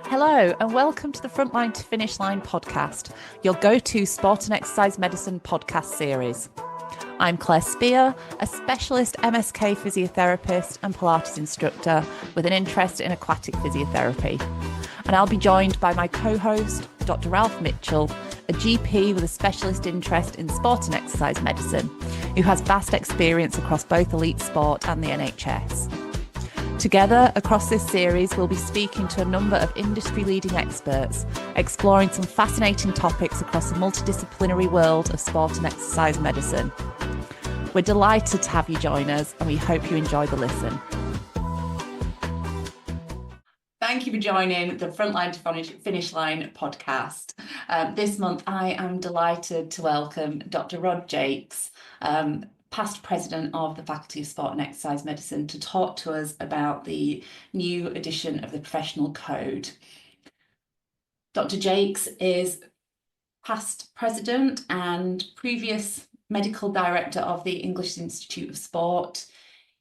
Hello, and welcome to the Frontline to Finish Line podcast, your go-to sport and exercise medicine podcast series. I'm Claire Spear, a specialist MSK physiotherapist and Pilates instructor with an interest in aquatic physiotherapy. And I'll be joined by my co-host, Dr. Ralph Mitchell, a GP with a specialist interest in sport and exercise medicine, who has vast experience across both elite sport and the NHS. Together, across this series, we'll be speaking to a number of industry-leading experts, exploring some fascinating topics across the multidisciplinary world of sport and exercise medicine. We're delighted to have you join us, and we hope you enjoy the listen. Thank you for joining the Frontline to Finish Line podcast. This month, I am delighted to welcome Dr. Rod Jaques, past president of the Faculty of Sport and Exercise Medicine, to talk to us about the new edition of the Professional Code. Dr. Jaques is past president and previous medical director of the English Institute of Sport.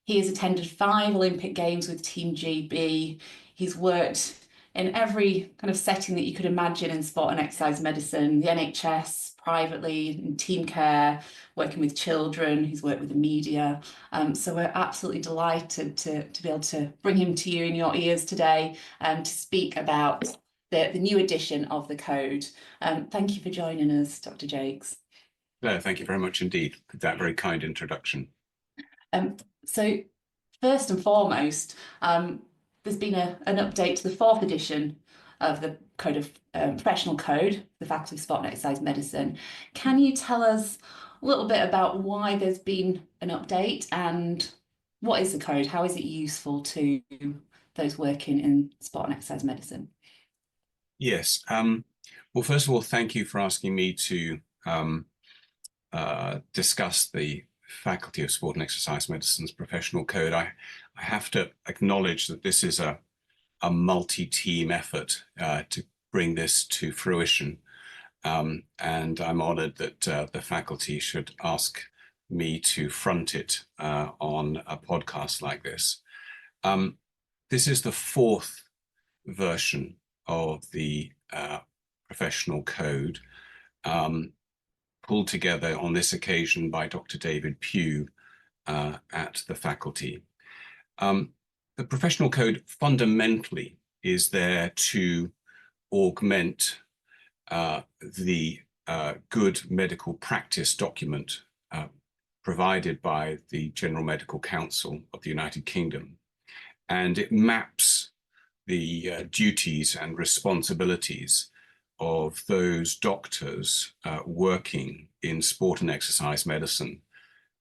He has attended 5 Olympic Games with Team GB. He's worked in every kind of setting that you could imagine in sport and exercise medicine, the NHS, privately, in team care, working with children. He's worked with the media. So we're absolutely delighted to be able to bring him to you in your ears today to speak about the new edition of the code. Thank you for joining us, Dr. Jaques. No, thank you very much indeed for that very kind introduction. So first and foremost, there's been an update to the 4th edition of the Code of Professional Code, the Faculty of Sport and Exercise Medicine. Can you tell us a little bit about why there's been an update and what is the code? How is it useful to those working in sport and exercise medicine? Yes. Well, first of all, thank you for asking me to discuss the Faculty of Sport and Exercise Medicine's Professional Code. I have to acknowledge that this is a multi-team effort to bring this to fruition. And I'm honored that the faculty should ask me to front it on a podcast like this. This is the 4th version of the Professional Code, pulled together on this occasion by Dr. David Pugh at the faculty. The Professional Code fundamentally is there to augment the good medical practice document provided by the General Medical Council of the United Kingdom. And it maps the duties and responsibilities of those doctors working in sport and exercise medicine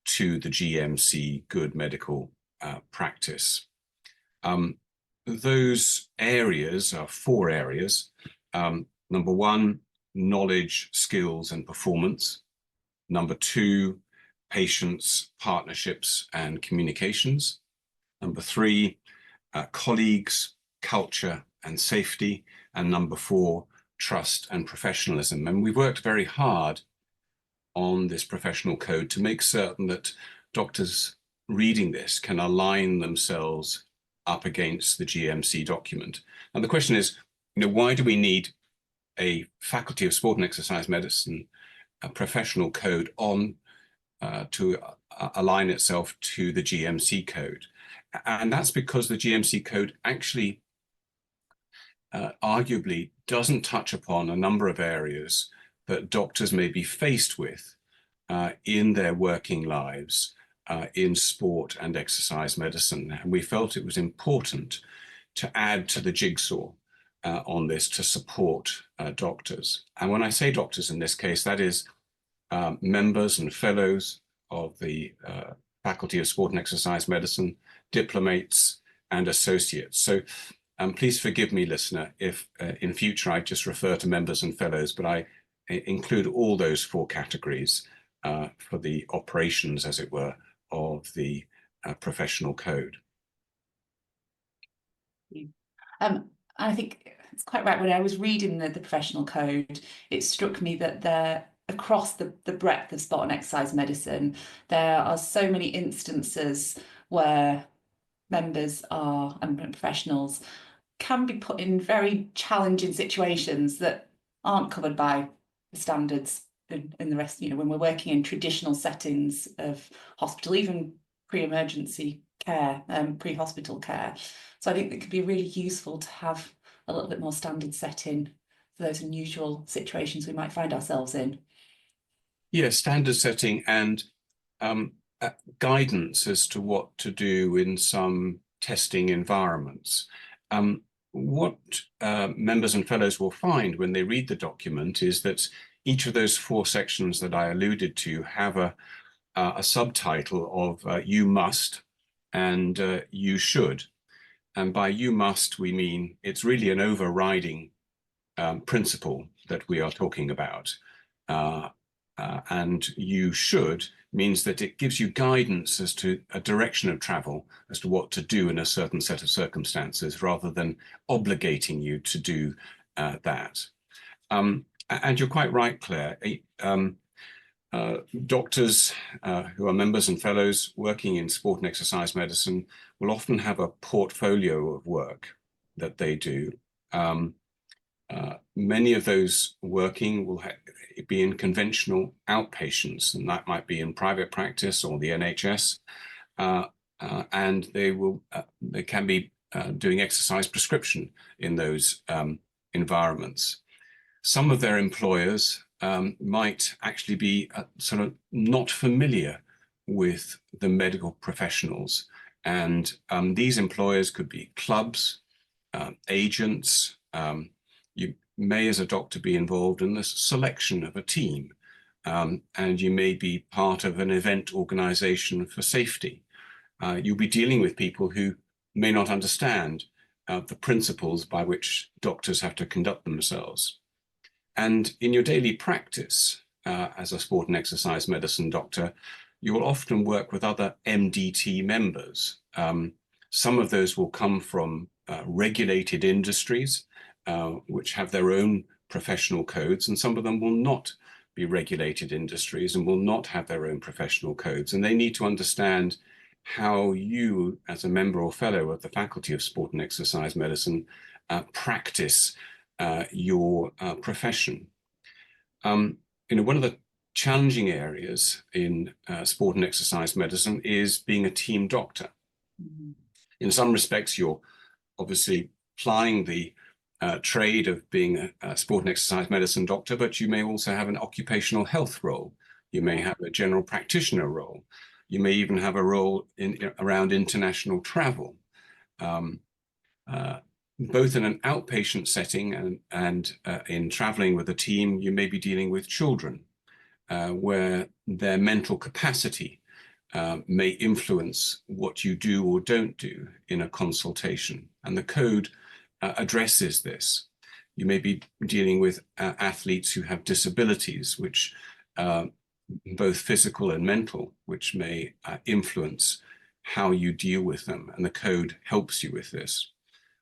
to the GMC good medical practice. Those areas are 4 areas. Number 1, knowledge, skills, and performance. Number 2, patients, partnerships, and communications. Number 3, colleagues, culture, and safety. And number 4, trust and professionalism. And we've worked very hard on this Professional Code to make certain that doctors reading this can align themselves up against the GMC document. And the question is, why do we need a Faculty of Sport and Exercise Medicine, a Professional Code on to align itself to the GMC code? And that's because the GMC code actually arguably doesn't touch upon a number of areas that doctors may be faced with in their working lives in sport and exercise medicine. And we felt it was important to add to the jigsaw on this to support doctors. And when I say doctors in this case, that is members and fellows of the Faculty of Sport and Exercise Medicine, diplomates and associates. So please forgive me, listener, if in future I just refer to members and fellows, but I include all those 4 categories for the operations, as it were, of the Professional Code. I think it's quite right. When I was reading the Professional Code, it struck me that across the breadth of sport and exercise medicine, there are so many instances where members and professionals can be put in very challenging situations that aren't covered by the standards in the rest, when we're working in traditional settings of hospital, even pre-emergency care, pre-hospital care. So I think it could be really useful to have a little bit more standard setting for those unusual situations we might find ourselves in. Yeah, standard setting and guidance as to what to do in some testing environments. What members and fellows will find when they read the document is that each of those 4 sections that I alluded to have a subtitle of you must and you should. And by you must, we mean it's really an overriding principle that we are talking about. And you should means that it gives you guidance as to a direction of travel, as to what to do in a certain set of circumstances, rather than obligating you to do that. And you're quite right, Claire. Doctors who are members and fellows working in sport and exercise medicine will often have a portfolio of work that they do. Many of those working will be in conventional outpatients, and that might be in private practice or the NHS, and they can be doing exercise prescription in those environments. Some of their employers might actually be sort of not familiar with the medical professionals, and these employers could be clubs, agents. You may, as a doctor, be involved in the selection of a team, and you may be part of an event organization for safety. You'll be dealing with people who may not understand the principles by which doctors have to conduct themselves. And in your daily practice as a sport and exercise medicine doctor, you will often work with other MDT members. Some of those will come from regulated industries, which have their own professional codes, and some of them will not be regulated industries and will not have their own professional codes. And they need to understand how you, as a member or fellow of the Faculty of Sport and Exercise Medicine, practice your profession. One of the challenging areas in sport and exercise medicine is being a team doctor. Mm-hmm. In some respects, you're obviously plying the trade of being a sport and exercise medicine doctor, but you may also have an occupational health role. You may have a general practitioner role. You may even have a role around international travel. Both in an outpatient setting and in traveling with a team, you may be dealing with children where their mental capacity may influence what you do or don't do in a consultation. And the code addresses this. You may be dealing with athletes who have disabilities, which both physical and mental, which may influence how you deal with them. And the code helps you with this.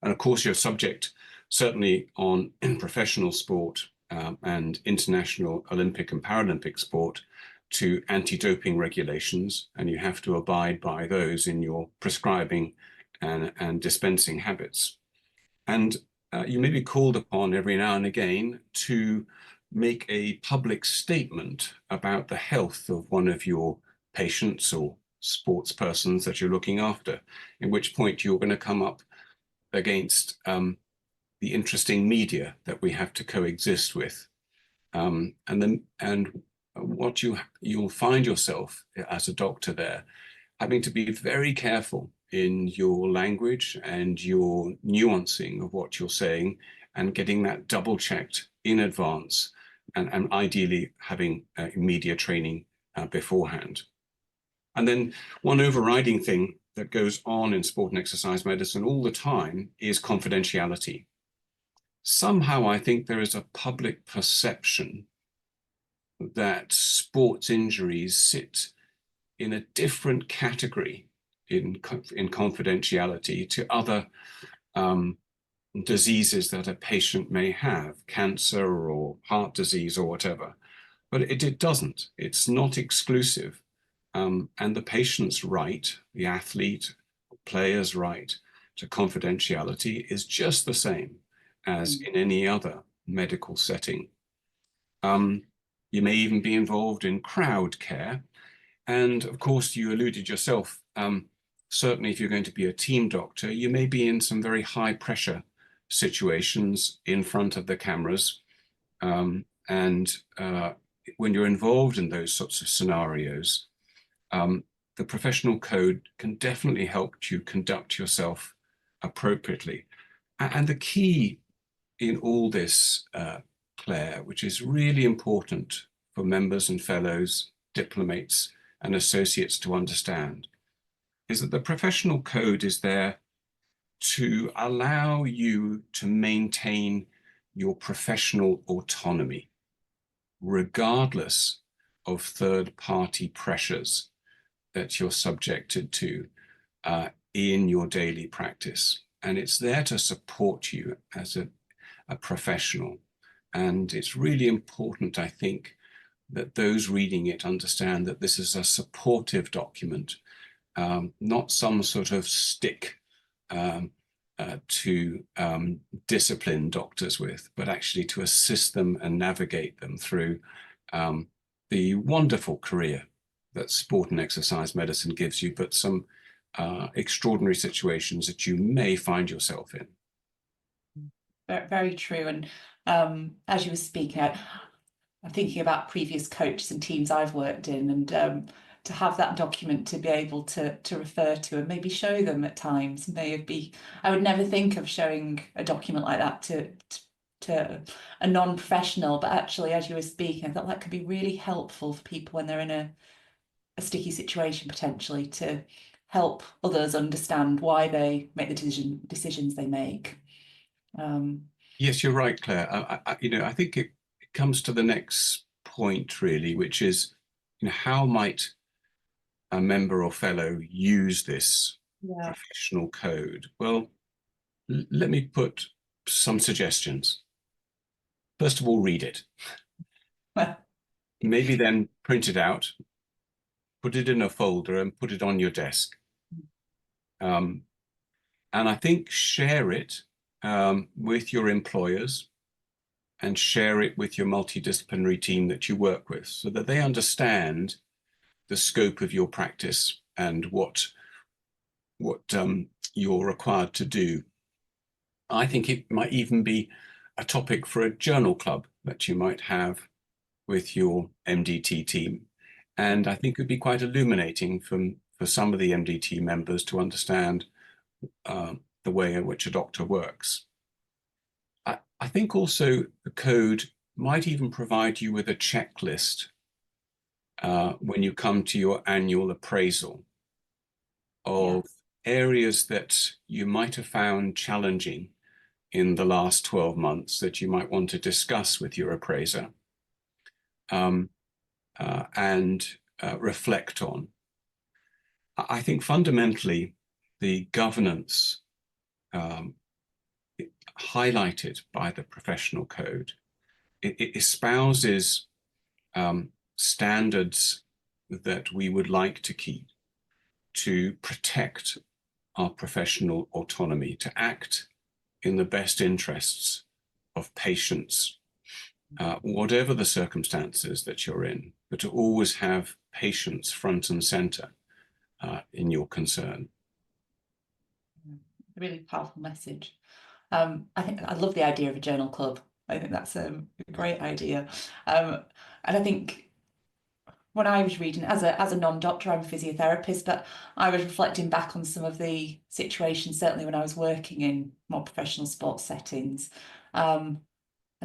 And of course, you're subject, certainly in professional sport and international Olympic and Paralympic sport, to anti-doping regulations, and you have to abide by those in your prescribing and dispensing habits. And you may be called upon every now and again to make a public statement about the health of one of your patients or sports persons that you're looking after, in which point you're going to come up against the interesting media that we have to coexist with. And what you'll find yourself as a doctor there having to be very careful in your language and your nuancing of what you're saying, and getting that double checked in advance, and ideally having media training beforehand. And then one overriding thing that goes on in sport and exercise medicine all the time is confidentiality. Somehow I think there is a public perception that sports injuries sit in a different category in confidentiality to other diseases that a patient may have, cancer or heart disease or whatever. But it doesn't. It's not exclusive. And the patient's right, the athlete, player's right to confidentiality is just the same as in any other medical setting. You may even be involved in crowd care. And of course, you alluded yourself, certainly if you're going to be a team doctor, you may be in some very high pressure situations in front of the cameras. When you're involved in those sorts of scenarios, the professional code can definitely help you conduct yourself appropriately. And the key in all this, Claire, which is really important for members and fellows, diplomates and associates to understand, is that the professional code is there to allow you to maintain your professional autonomy, regardless of third-party pressures that you're subjected to in your daily practice. And it's there to support you as a professional. And it's really important, I think, that those reading it understand that this is a supportive document, not some sort of stick to discipline doctors with, but actually to assist them and navigate them through the wonderful career that sport and exercise medicine gives you, but some extraordinary situations that you may find yourself in. Very true. And as you were speaking, I'm thinking about previous coaches and teams I've worked in, and to have that document to be able to refer to and maybe show them at times I would never think of showing a document like that to a non-professional, but actually, as you were speaking, I thought that could be really helpful for people when they're in a sticky situation, potentially, to help others understand why they make the decisions they make. Yes, you're right, Claire. I think it comes to the next point, really, which is, how might a member or fellow use this professional code? Well, let me put some suggestions. First of all, read it. Maybe then print it out, put it in a folder and put it on your desk. And I think share it with your employers and share it with your multidisciplinary team that you work with, so that they understand the scope of your practice and what you're required to do. I think it might even be a topic for a journal club that you might have with your MDT team. And I think it would be quite illuminating for some of the MDT members to understand the way in which a doctor works. I think also the code might even provide you with a checklist when you come to your annual appraisal of areas that you might have found challenging in the last 12 months that you might want to discuss with your appraiser and reflect on. I think fundamentally the governance highlighted by the professional code, it espouses standards that we would like to keep to protect our professional autonomy, to act in the best interests of patients, whatever the circumstances that you're in, but to always have patients front and center in your concern. A really powerful message. I think I love the idea of a journal club. I think that's a great idea. And I think when I was reading, as a non-doctor, I'm a physiotherapist, but I was reflecting back on some of the situations, certainly when I was working in more professional sports settings, and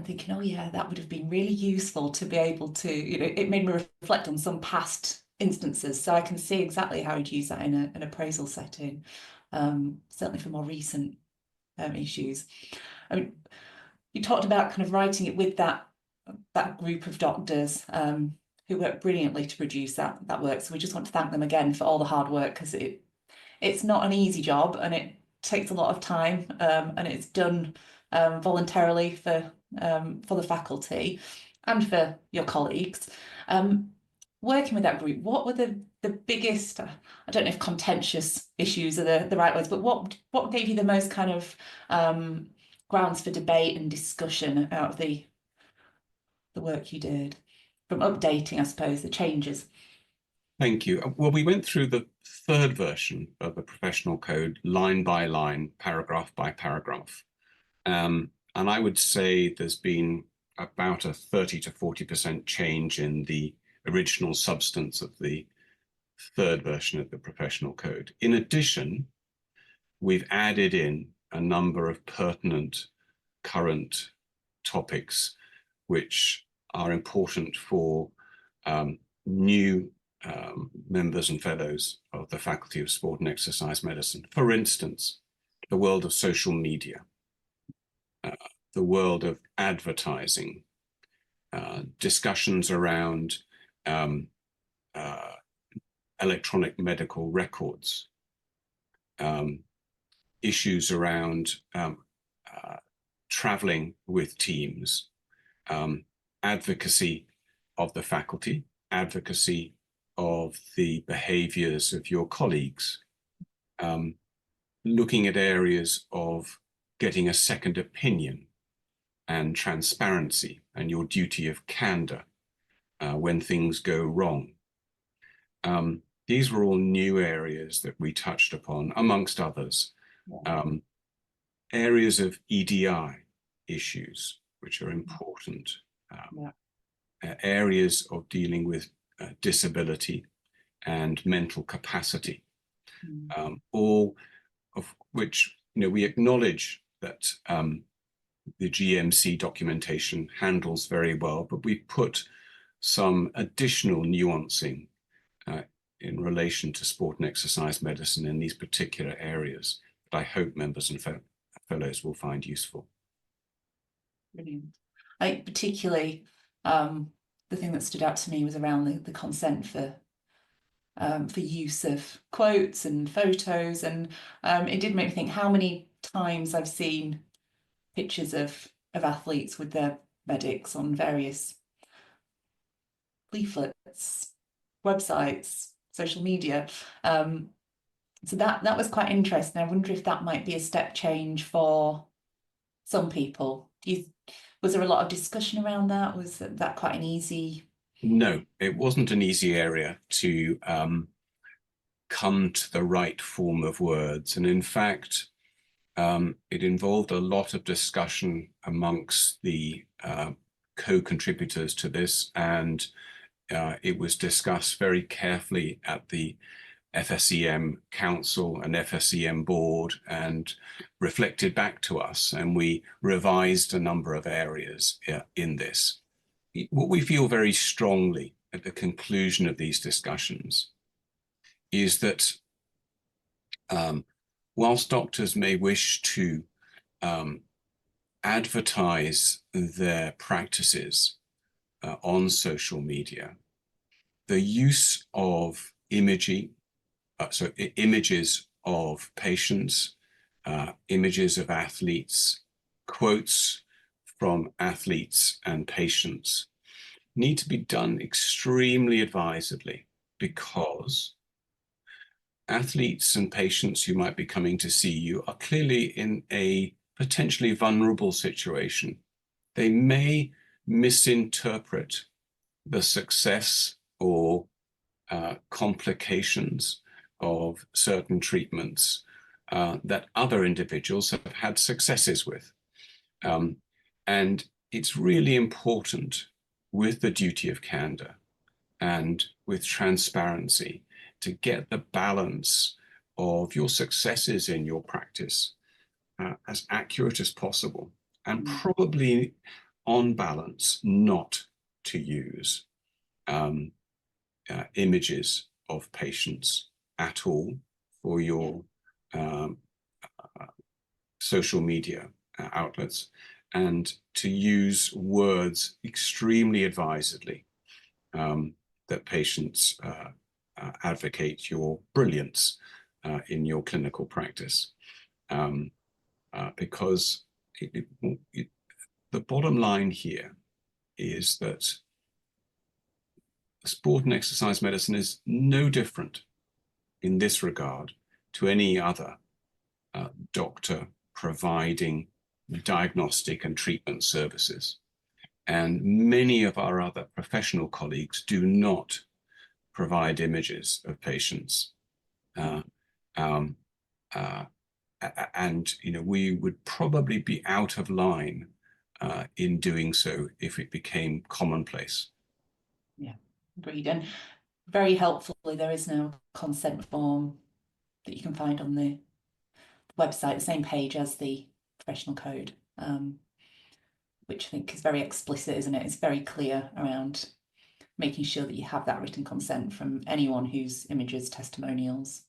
thinking, oh yeah, that would have been really useful to be able to, it made me reflect on some past instances, so I can see exactly how you'd use that in an appraisal setting, certainly for more recent issues. I mean, you talked about kind of writing it with that group of doctors who work brilliantly to produce that work. So we just want to thank them again for all the hard work, because it's not an easy job and it takes a lot of time, and it's done voluntarily for the faculty and for your colleagues. working with that group, what were the biggest, I don't know if contentious issues are the right words, but what gave you the most kind of grounds for debate and discussion out of the work you did from updating, I suppose, the changes? Thank you. Well, we went through the third version of the professional code, line by line, paragraph by paragraph. And I would say there's been about a 30 to 40% change in the original substance of the third version of the professional code. In addition, we've added in a number of pertinent current topics which are important for new members and fellows of the Faculty of Sport and Exercise Medicine. For instance, the world of social media, the world of advertising, discussions around electronic medical records, issues around traveling with teams, advocacy of the faculty, advocacy of the behaviors of your colleagues, looking at areas of getting a second opinion and transparency and your duty of candor when things go wrong. These were all new areas that we touched upon, amongst others. Areas of EDI issues, which are important. Areas of dealing with disability and mental capacity, all of which, we acknowledge that the GMC documentation handles very well, but we put some additional nuancing in relation to sport and exercise medicine in these particular areas that I hope members and fellows will find useful. Brilliant. Particularly, the thing that stood out to me was around the consent for use of quotes and photos, and it did make me think how many times I've seen pictures of athletes with their medics on various leaflets, websites, social media. So that was quite interesting. I wonder if that might be a step change for some people. Was there a lot of discussion around that? Was that quite an easy? No, it wasn't an easy area to come to the right form of words. And in fact, it involved a lot of discussion amongst the co-contributors to this, and it was discussed very carefully at the FSEM Council and FSEM Board and reflected back to us, and we revised a number of areas in this. What we feel very strongly at the conclusion of these discussions is that whilst doctors may wish to advertise their practices on social media, the use of images of patients, images of athletes, quotes from athletes and patients need to be done extremely advisedly, because athletes and patients who might be coming to see you are clearly in a potentially vulnerable situation. They may misinterpret the success or complications of certain treatments that other individuals have had successes with. And it's really important, with the duty of candor and with transparency, to get the balance of your successes in your practice as accurate as possible, and probably on balance not to use images of patients at all for your social media outlets, and to use words extremely advisedly that patients advocate your brilliance in your clinical practice, because the bottom line here is that sport and exercise medicine is no different in this regard to any other doctor providing diagnostic and treatment services. And many of our other professional colleagues do not provide images of patients. And we would probably be out of line in doing so if it became commonplace. Yeah, agreed. And very helpfully, there is no consent form that you can find on the website, the same page as the professional code, which I think is very explicit, isn't it? It's very clear around making sure that you have that written consent from anyone whose images, testimonials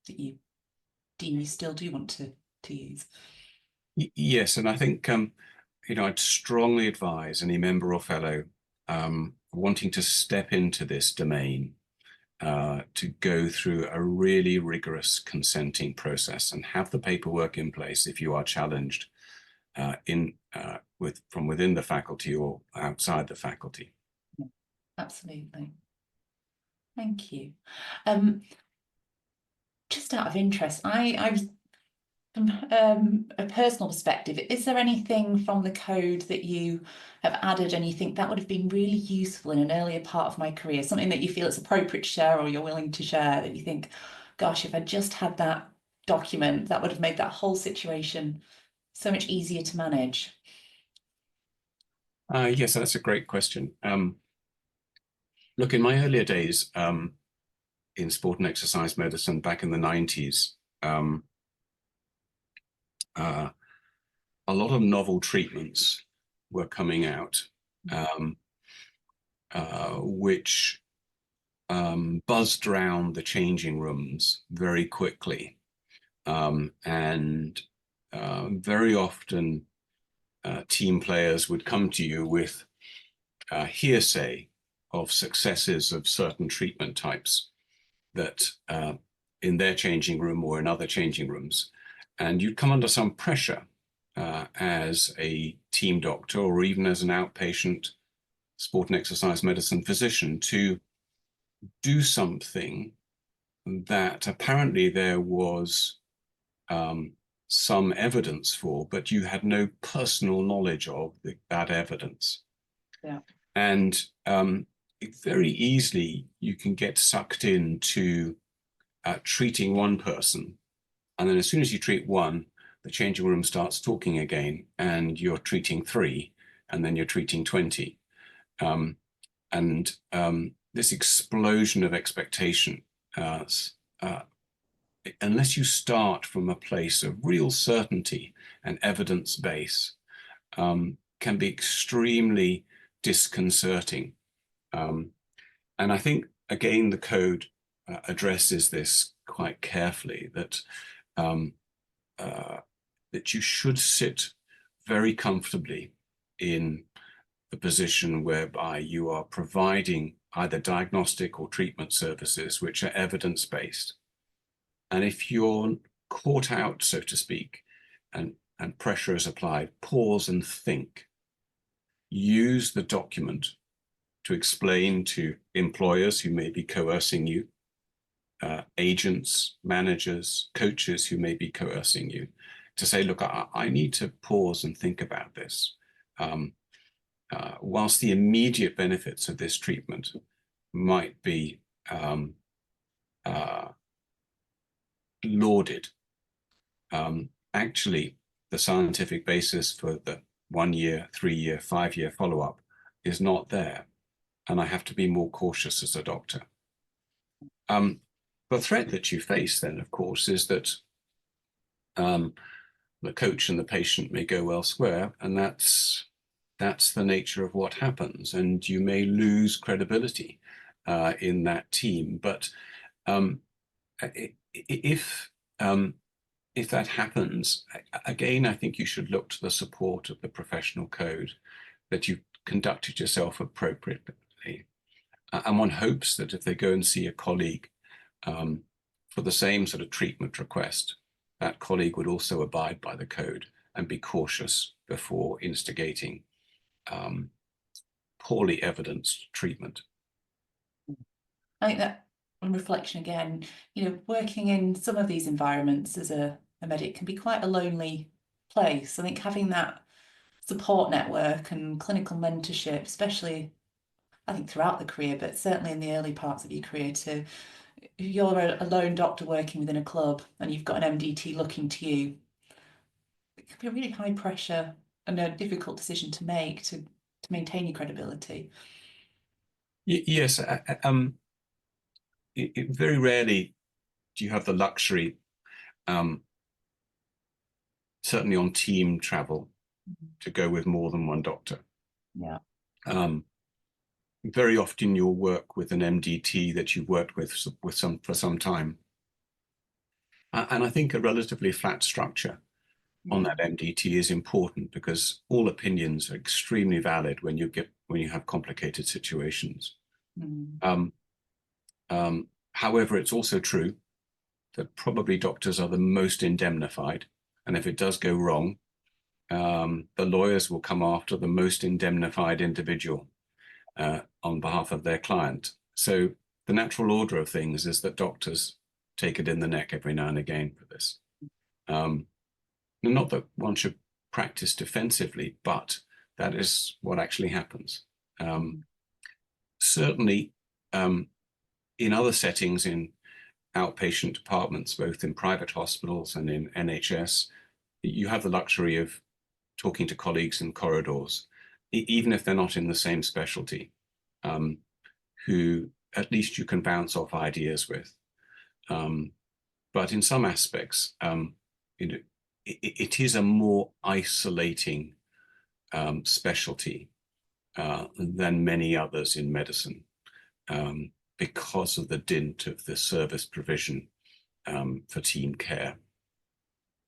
that you deem you still do want to use. Yes, and I think I'd strongly advise any member or fellow wanting to step into this domain to go through a really rigorous consenting process and have the paperwork in place if you are challenged from within the faculty or outside the faculty. Absolutely. Thank you. Just out of interest, I was from a personal perspective, is there anything from the code that you have added and you think that would have been really useful in an earlier part of my career? Something that you feel it's appropriate to share or you're willing to share that you think, gosh, if I just had that document, that would have made that whole situation so much easier to manage? Yes, that's a great question. Look, in my earlier days in sport and exercise medicine back in the 90s, a lot of novel treatments were coming out, which buzzed around the changing rooms very quickly. And very often team players would come to you with hearsay of successes of certain treatment types that in their changing room or in other changing rooms. And you'd come under some pressure as a team doctor or even as an outpatient sport and exercise medicine physician to do something that apparently there was some evidence for, but you had no personal knowledge of that evidence. Yeah. And very easily you can get sucked into treating one person. And then as soon as you treat one, the changing room starts talking again, and you're treating 3, and then you're treating 20. This explosion of expectation, unless you start from a place of real certainty and evidence base, can be extremely disconcerting. And I think, again, the code addresses this quite carefully, that that you should sit very comfortably in the position whereby you are providing either diagnostic or treatment services which are evidence-based. And if you're caught out, so to speak, and pressure is applied, pause and think. Use the document to explain to employers who may be coercing you, agents, managers, coaches who may be coercing you, to say, look, I need to pause and think about this. Whilst the immediate benefits of this treatment might be lauded, actually the scientific basis for the 1 year, 3 year, 5 year follow-up is not there. And I have to be more cautious as a doctor. The threat that you face then, of course, is that the coach and the patient may go elsewhere, and that's the nature of what happens, and you may lose credibility in that team. But if that happens, again, I think you should look to the support of the professional code, that you conducted yourself appropriately. And one hopes that if they go and see a colleague for the same sort of treatment request, that colleague would also abide by the code and be cautious before instigating poorly evidenced treatment. I think that on reflection again, working in some of these environments as a medic can be quite a lonely place. I think having that support network and clinical mentorship, especially I think throughout the career, but certainly in the early parts of your career, to if you're a lone doctor working within a club and you've got an MDT looking to you, it can be a really high pressure and a difficult decision to make to maintain your credibility. Yes, very rarely do you have the luxury, certainly on team travel, to go with more than one doctor. Yeah. Very often you'll work with an MDT that you've worked with for some time. And I think a relatively flat structure on that MDT is important, because all opinions are extremely valid when you have complicated situations. However, it's also true that probably doctors are the most indemnified, and if it does go wrong, the lawyers will come after the most indemnified individual on behalf of their client. So the natural order of things is that doctors take it in the neck every now and again for this. Not that one should practice defensively, but that is what actually happens. Certainly, in other settings, in outpatient departments, both in private hospitals and in NHS, you have the luxury of talking to colleagues in corridors, even if they're not in the same specialty, who at least you can bounce off ideas with. But in some aspects, it is a more isolating specialty than many others in medicine, because of the dint of the service provision for team care.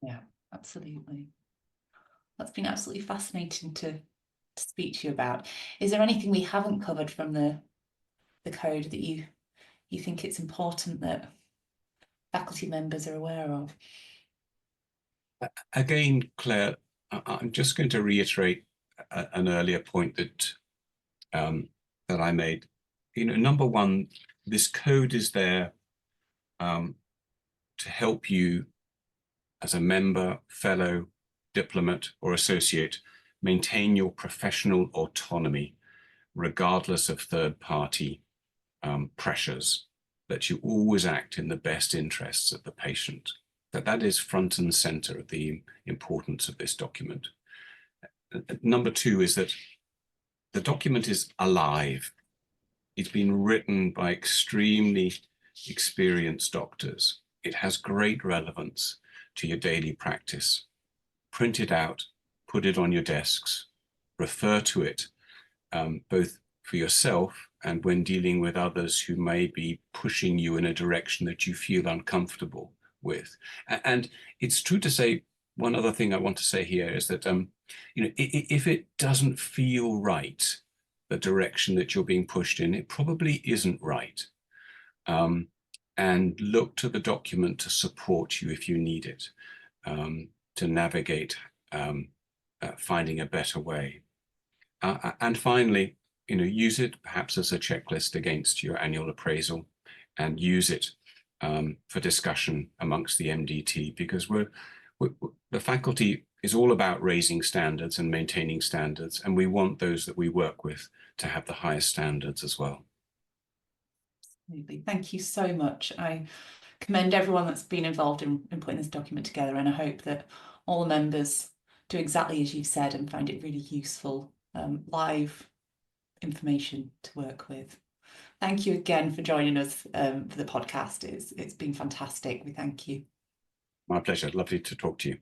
Yeah, absolutely. That's been absolutely fascinating to speak to you about. Is there anything we haven't covered from the code that you think it's important that faculty members are aware of? Again, Claire, I'm just going to reiterate an earlier point that I made. Number one, this code is there to help you as a member, fellow, diplomat, or associate maintain your professional autonomy, regardless of third-party pressures, that you always act in the best interests of the patient. That is front and center of the importance of this document. Number two is that the document is alive. It's been written by extremely experienced doctors. It has great relevance to your daily practice. Print it out, put it on your desks, refer to it, both for yourself and when dealing with others who may be pushing you in a direction that you feel uncomfortable with. And it's true to say, one other thing I want to say here is that, if it doesn't feel right, the direction that you're being pushed in, it probably isn't right. And look to the document to support you if you need it, to navigate finding a better way. And finally, use it perhaps as a checklist against your annual appraisal, and use it for discussion amongst the MDT, because the faculty is all about raising standards and maintaining standards, and we want those that we work with to have the highest standards as well. Absolutely. Thank you so much. I commend everyone that's been involved in putting this document together, and I hope that all the members do exactly as you've said and find it really useful, live information to work with. Thank you again for joining us for the podcast. It's been fantastic. We thank you. My pleasure. Lovely to talk to you.